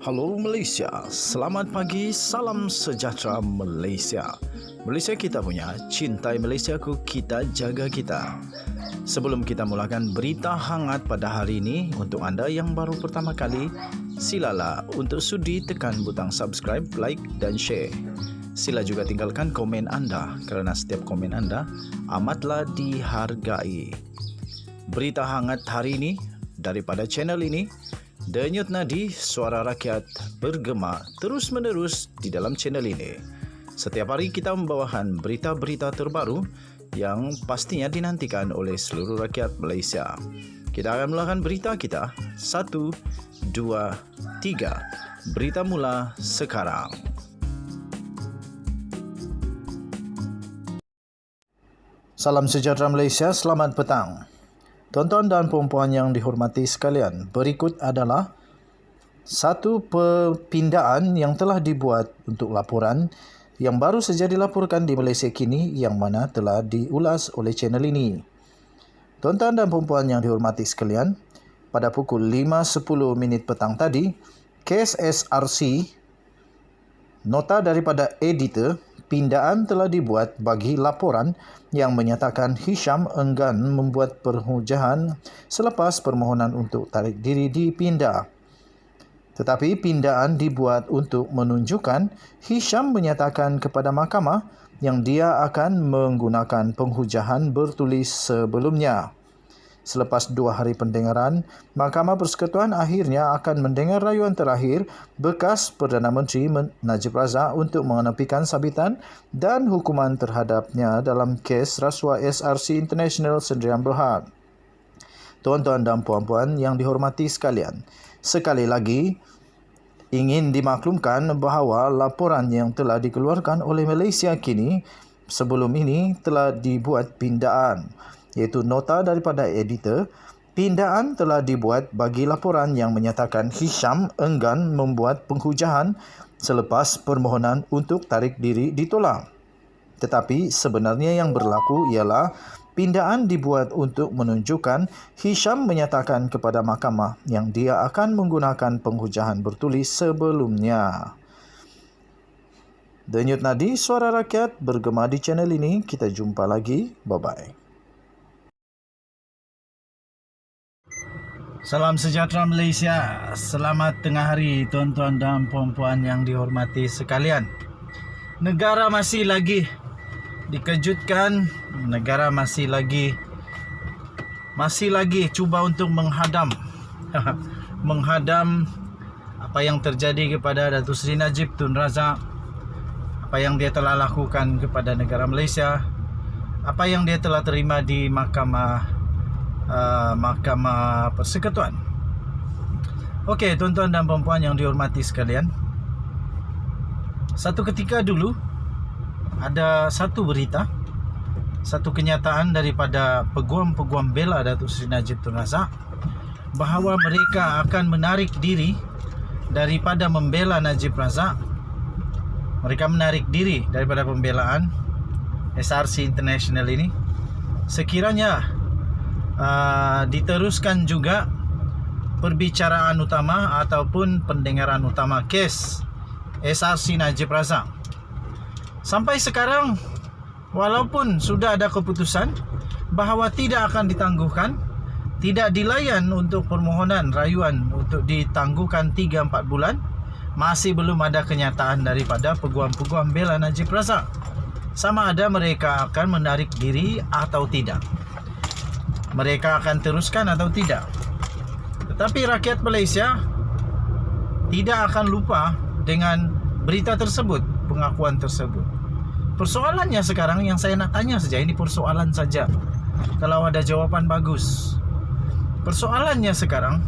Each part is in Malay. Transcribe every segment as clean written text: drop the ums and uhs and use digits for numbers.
Halo Malaysia, selamat pagi, salam sejahtera Malaysia. Malaysia kita punya, cintai Malaysiaku, kita jaga kita. Sebelum kita mulakan berita hangat pada hari ini, untuk anda yang baru pertama kali, silalah untuk sudi tekan butang subscribe, like dan share. Sila juga tinggalkan komen anda kerana setiap komen anda amatlah dihargai. Berita hangat hari ini daripada channel ini, Denyut nadi suara rakyat bergema terus-menerus di dalam channel ini. Setiap hari kita membawakan berita-berita terbaru yang pastinya dinantikan oleh seluruh rakyat Malaysia. Kita akan mulakan berita kita. 1, 2, 3. Berita mula sekarang. Salam sejahtera Malaysia, selamat petang. Tuan-tuan dan puan-puan yang dihormati sekalian, berikut adalah satu perpindaan yang telah dibuat untuk laporan yang baru saja dilaporkan di Malaysia kini yang mana telah diulas oleh channel ini. Tuan-tuan dan puan-puan yang dihormati sekalian, pada pukul 5.10 petang tadi, kes SRC, nota daripada editor, pindaan telah dibuat bagi laporan yang menyatakan Hisham enggan membuat perhujahan selepas permohonan untuk tarik diri dipindah. Tetapi pindaan dibuat untuk menunjukkan Hisham menyatakan kepada mahkamah yang dia akan menggunakan penghujahan bertulis sebelumnya. Selepas 2 hari pendengaran, Mahkamah Persekutuan akhirnya akan mendengar rayuan terakhir bekas Perdana Menteri Najib Razak untuk mengenepikan sabitan dan hukuman terhadapnya dalam kes rasuah SRC International Sdn Bhd. Tuan-tuan dan puan-puan yang dihormati sekalian, sekali lagi ingin dimaklumkan bahawa laporan yang telah dikeluarkan oleh Malaysia kini sebelum ini telah dibuat pindaan, iaitu nota daripada editor. Pindaan telah dibuat bagi laporan yang menyatakan Hisham enggan membuat penghujahan selepas permohonan untuk tarik diri ditolak. Tetapi sebenarnya yang berlaku ialah pindaan dibuat untuk menunjukkan Hisham menyatakan kepada mahkamah yang dia akan menggunakan penghujahan bertulis sebelumnya. Denyut nadi suara rakyat bergema di channel ini. Kita jumpa lagi. Bye-bye. Salam sejahtera Malaysia. Selamat tengah hari tuan-tuan dan puan-puan yang dihormati sekalian. Negara masih lagi dikejutkan, negara masih lagi cuba untuk menghadam apa yang terjadi kepada Datuk Seri Najib Tun Razak, apa yang dia telah lakukan kepada negara Malaysia, apa yang dia telah terima di Mahkamah Persekutuan. Okey, tuan-tuan dan puan-puan yang dihormati sekalian, satu ketika dulu ada satu berita, satu kenyataan daripada peguam-peguam bela Datuk Seri Najib Tun Razak bahawa mereka akan menarik diri daripada membela Najib Razak. Mereka menarik diri daripada pembelaan SRC International ini sekiranya diteruskan juga perbicaraan utama ataupun pendengaran utama kes SRC Najib Razak. Sampai sekarang, walaupun sudah ada keputusan bahawa tidak akan ditangguhkan, tidak dilayan untuk permohonan rayuan untuk ditangguhkan 3-4 bulan, masih belum ada kenyataan daripada peguam-peguam bela Najib Razak sama ada mereka akan menarik diri atau tidak, mereka akan teruskan atau tidak. Tetapi rakyat Malaysia tidak akan lupa dengan berita tersebut, pengakuan tersebut. Persoalannya sekarang yang saya nak tanya saja, ini persoalan saja, kalau ada jawapan bagus. Persoalannya sekarang,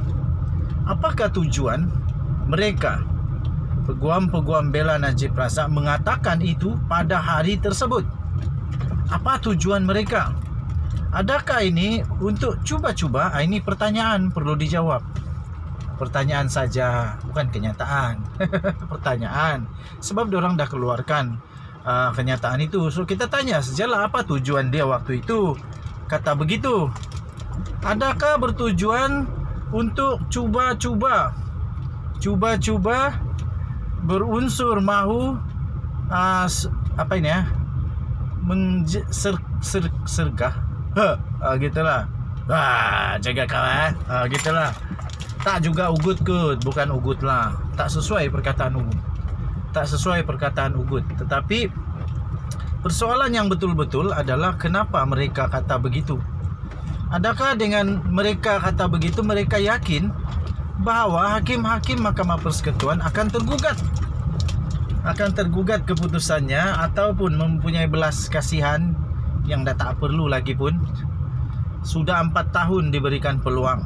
apakah tujuan mereka, peguam-peguam bela Najib Razak, mengatakan itu pada hari tersebut? Apa tujuan mereka? Adakah ini untuk cuba-cuba? Ini pertanyaan perlu dijawab. Pertanyaan saja, bukan kenyataan. Pertanyaan. Sebab diorang dah keluarkan kenyataan itu. So kita tanya sajalah apa tujuan dia waktu itu kata begitu. Adakah bertujuan untuk cuba-cuba cuba-cuba berunsur mahu apa ini ya, sergah, gitulah. Jaga kawan, gitulah. Tak juga ugut kot, bukan ugut lah. Tak sesuai perkataan ugut. Tak sesuai perkataan ugut. Tetapi persoalan yang betul-betul adalah kenapa mereka kata begitu. Adakah dengan mereka kata begitu mereka yakin bahawa hakim-hakim Mahkamah Persekutuan akan tergugat keputusannya, ataupun mempunyai belas kasihan yang dah tak perlu lagi pun. Sudah 4 tahun diberikan peluang.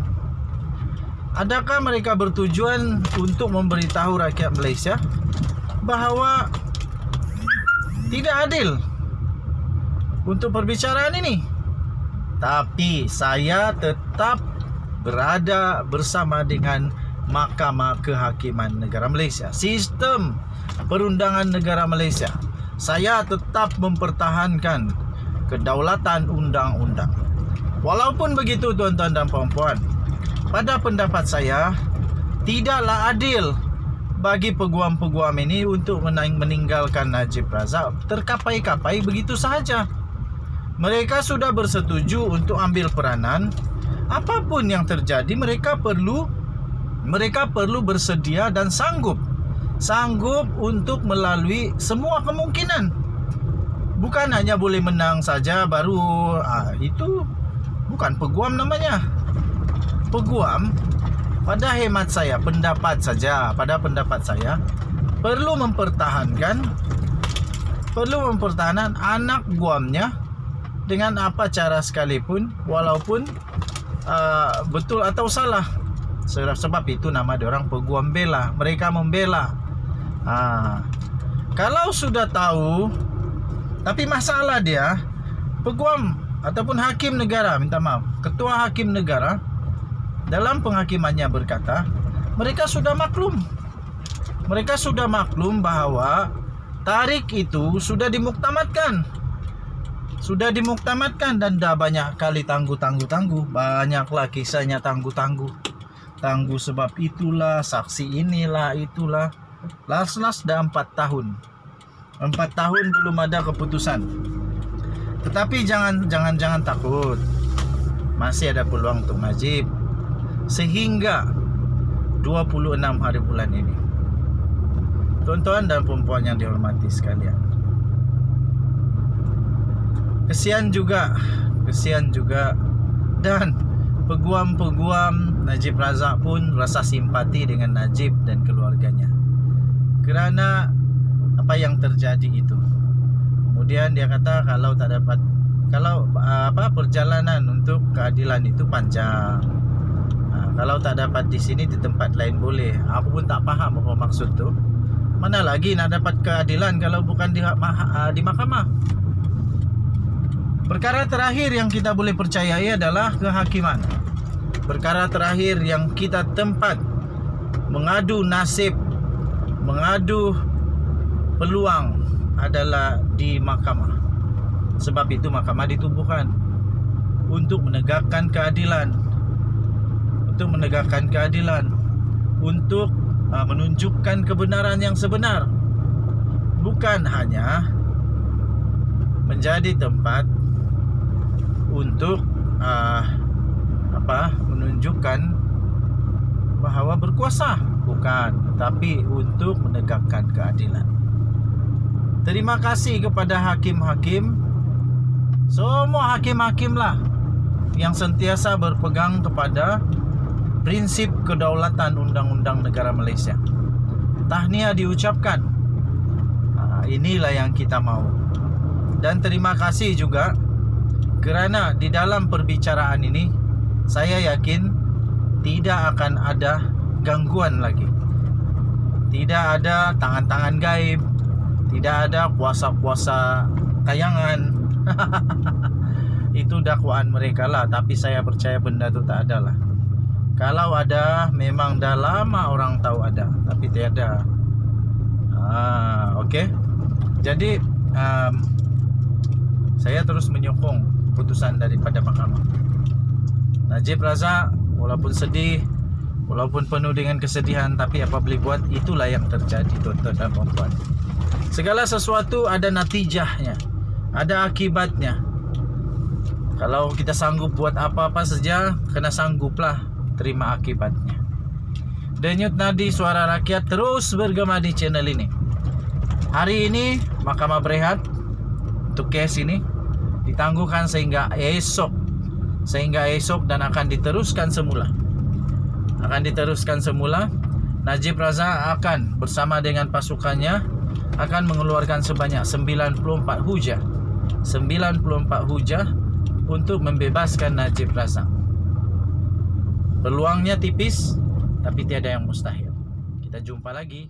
Adakah mereka bertujuan untuk memberitahu rakyat Malaysia bahawa tidak adil untuk perbicaraan ini? Tapi saya tetap berada bersama dengan Mahkamah Kehakiman Negara Malaysia, sistem perundangan negara Malaysia. Saya tetap mempertahankan kedaulatan undang-undang. Walaupun begitu tuan-tuan dan puan-puan, pada pendapat saya tidaklah adil bagi peguam-peguam ini untuk meninggalkan Najib Razak terkapai-kapai begitu sahaja. Mereka sudah bersetuju untuk ambil peranan. Apapun yang terjadi, mereka perlu bersedia dan sanggup untuk melalui semua kemungkinan. Bukan hanya boleh menang saja baru itu bukan peguam namanya. Peguam pada pendapat saya perlu mempertahankan anak guamnya dengan apa cara sekalipun, walaupun betul atau salah. Sebab itu nama diorang peguam bela. Mereka membela. Kalau sudah tahu, tapi masalah dia peguam ataupun hakim negara, ketua hakim negara dalam penghakimannya berkata mereka sudah maklum bahawa tarik itu sudah dimuktamadkan dan dah banyak kali tangguh. Banyaklah kisahnya tangguh sebab itulah, saksi inilah, itulah. Last dah 4 tahun belum ada keputusan. Tetapi jangan takut, masih ada peluang untuk Najib sehingga 26 hari bulan ini. Tuan-tuan dan puan-puan yang dihormati sekalian, kesian juga dan peguam-peguam Najib Razak pun rasa simpati dengan Najib dan keluarganya kerana apa yang terjadi itu. Kemudian dia kata kalau perjalanan untuk keadilan itu panjang. Kalau tak dapat di sini, di tempat lain boleh. Aku pun tak faham apa maksud tu. Mana lagi nak dapat keadilan kalau bukan di mahkamah. Perkara terakhir yang kita boleh percayai adalah kehakiman. Perkara terakhir yang kita tempat mengadu nasib, mengadu peluang adalah di mahkamah. Sebab itu mahkamah ditubuhkan untuk menegakkan keadilan, untuk menunjukkan kebenaran yang sebenar, bukan hanya menjadi tempat untuk menunjukkan bahawa berkuasa, bukan, tapi untuk menegakkan keadilan. Terima kasih kepada hakim-hakim, semua hakim-hakim lah yang sentiasa berpegang kepada prinsip kedaulatan undang-undang negara Malaysia. Tahniah diucapkan. Inilah yang kita mahu. Dan terima kasih juga kerana di dalam perbicaraan ini saya yakin tidak akan ada gangguan lagi. Tidak ada tangan-tangan gaib, tidak ada kuasa-kuasa kayangan. Itu dakwaan mereka lah, tapi saya percaya benda itu tak ada lah. Kalau ada, memang dah lama orang tahu ada, tapi tiada. Okey. Jadi saya terus menyokong keputusan daripada mahkamah. Najib Razak walaupun sedih, Walaupun penuh dengan kesedihan, tapi apa boleh buat, itulah yang terjadi tuan-tuan dan puan-puan. Segala sesuatu ada natijahnya, ada akibatnya. Kalau kita sanggup buat apa-apa saja, kena sangguplah terima akibatnya. Denyut nadi suara rakyat terus bergema di channel ini. Hari ini Mahkamah berehat untuk kes ini ditangguhkan sehingga esok dan akan diteruskan semula. Najib Razak akan bersama dengan pasukannya akan mengeluarkan sebanyak 94 hujah untuk membebaskan Najib Razak. Peluangnya tipis, tapi tiada yang mustahil. Kita jumpa lagi.